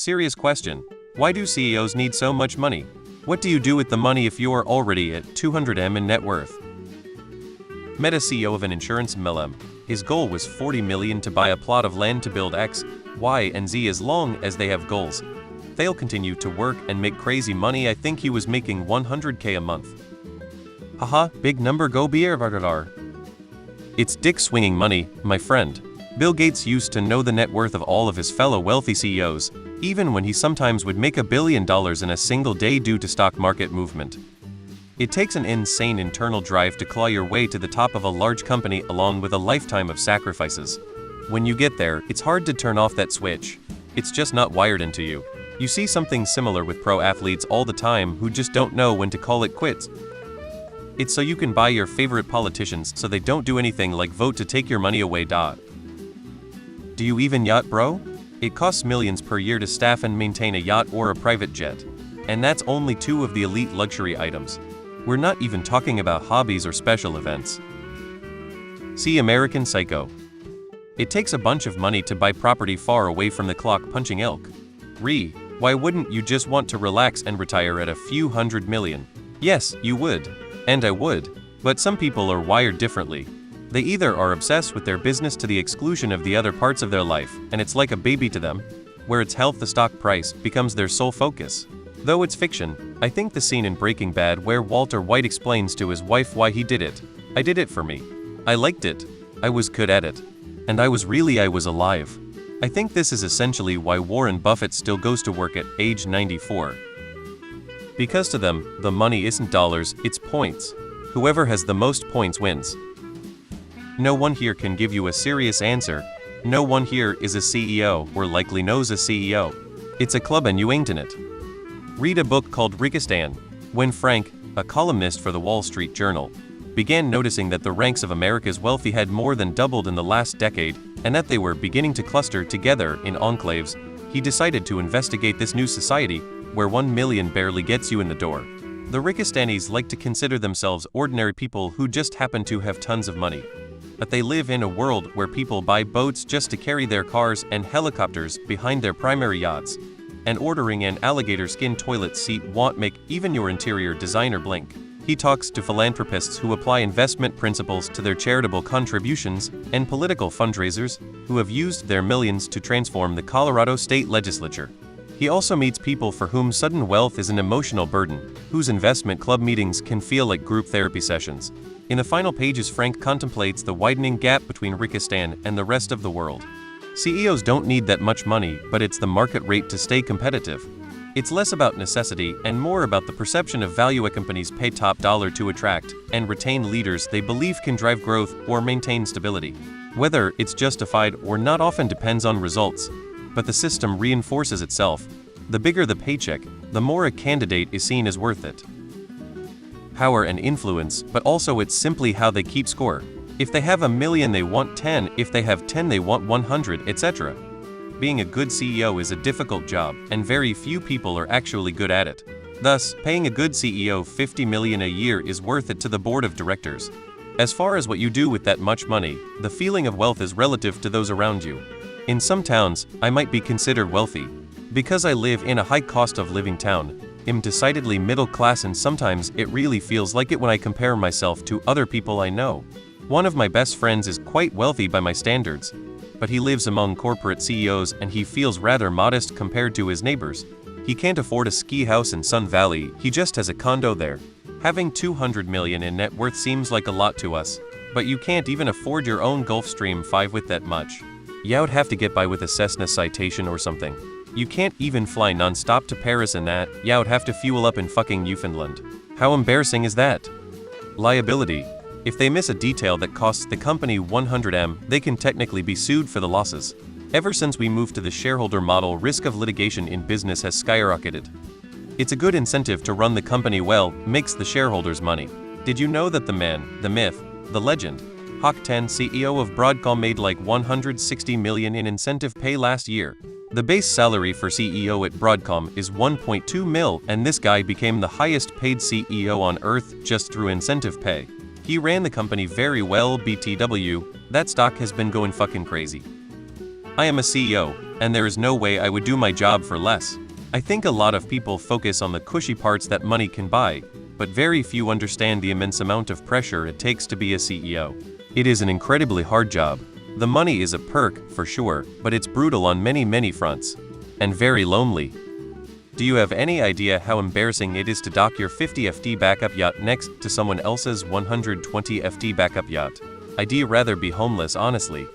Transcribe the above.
Serious question. Why do CEOs need so much money? What do you do with the money if you are already at 200M in net worth? Met a CEO of an insurance MLM. His goal was 40 million to buy a plot of land to build X, Y, and Z as long as they have goals. They'll continue to work and make crazy money. I think he was making 100K a month. Haha, big number go beer. It's dick swinging money, my friend. Bill Gates used to know the net worth of all of his fellow wealthy CEOs, even when he sometimes would make $1 billion in a single day due to stock market movement. It takes an insane internal drive to claw your way to the top of a large company along with a lifetime of sacrifices. When you get there, it's hard to turn off that switch. It's just not wired into you. You see something similar with pro athletes all the time who just don't know when to call it quits. It's so you can buy your favorite politicians so they don't do anything like vote to take your money away. Do you even yacht, bro? It costs millions per year to staff and maintain a yacht or a private jet. And that's only 2 of the elite luxury items. We're not even talking about hobbies or special events. See American Psycho. It takes a bunch of money to buy property far away from the clock punching elk. Why wouldn't you just want to relax and retire at a few $100 million? Yes, you would. And I would. But some people are wired differently. They either are obsessed with their business to the exclusion of the other parts of their life, and it's like a baby to them, where its health, the stock price, becomes their sole focus. Though it's fiction, I think the scene in Breaking Bad where Walter White explains to his wife why he did it. I did it for me. I liked it. I was good at it. And I was alive. I think this is essentially why Warren Buffett still goes to work at age 94. Because to them, the money isn't dollars, it's points. Whoever has the most points wins. No one here can give you a serious answer. No one here is a CEO or likely knows a CEO. It's a club and you ain't in it. Read a book called Rikistan. When Frank, a columnist for the Wall Street Journal, began noticing that the ranks of America's wealthy had more than doubled in the last decade, and that they were beginning to cluster together in enclaves, he decided to investigate this new society, where 1 million barely gets you in the door. The Rikistanis like to consider themselves ordinary people who just happen to have tons of money. But they live in a world where people buy boats just to carry their cars and helicopters behind their primary yachts. And ordering an alligator skin toilet seat won't make even your interior designer blink. He talks to philanthropists who apply investment principles to their charitable contributions, and political fundraisers who have used their millions to transform the Colorado state legislature. He also meets people for whom sudden wealth is an emotional burden, whose investment club meetings can feel like group therapy sessions. In the final pages, Frank contemplates the widening gap between Rikistan and the rest of the world. CEOs don't need that much money, but it's the market rate to stay competitive. It's less about necessity and more about the perception of value. Companies pay top dollar to attract and retain leaders they believe can drive growth or maintain stability. Whether it's justified or not often depends on results, but the system reinforces itself. The bigger the paycheck, the more a candidate is seen as worth it. Power and influence, but also it's simply how they keep score. If they have 1 million, they want 10, if they have 10, they want 100, etc. Being a good CEO is a difficult job, and very few people are actually good at it. Thus, paying a good CEO 50 million a year is worth it to the board of directors. As far as what you do with that much money, the feeling of wealth is relative to those around you. In some towns, I might be considered wealthy. Because I live in a high cost of living town, I'm decidedly middle class, and sometimes it really feels like it when I compare myself to other people I know. One of my best friends is quite wealthy by my standards, but he lives among corporate CEOs and he feels rather modest compared to his neighbors. He can't afford a ski house in Sun Valley, he just has a condo there. Having 200 million in net worth seems like a lot to us, but you can't even afford your own Gulfstream 5 with that much. You'd have to get by with a Cessna Citation or something. You can't even fly non-stop to Paris in that, you'd have to fuel up in fucking Newfoundland. How embarrassing is that? Liability. If they miss a detail that costs the company 100M, they can technically be sued for the losses. Ever since we moved to the shareholder model, risk of litigation in business has skyrocketed. It's a good incentive to run the company well, makes the shareholders money. Did you know that the man, the myth, the legend, Hock Tan, CEO of Broadcom, made like 160 million in incentive pay last year? The base salary for CEO at Broadcom is 1.2 mil, and this guy became the highest paid CEO on earth just through incentive pay. He ran the company very well. BTW, that stock has been going fucking crazy. I am a CEO, and there is no way I would do my job for less. I think a lot of people focus on the cushy parts that money can buy, but very few understand the immense amount of pressure it takes to be a CEO. It is an incredibly hard job. The money is a perk, for sure, but it's brutal on many fronts. And very lonely. Do you have any idea how embarrassing it is to dock your 50 FT backup yacht next to someone else's 120 FT backup yacht? I'd rather be homeless, honestly.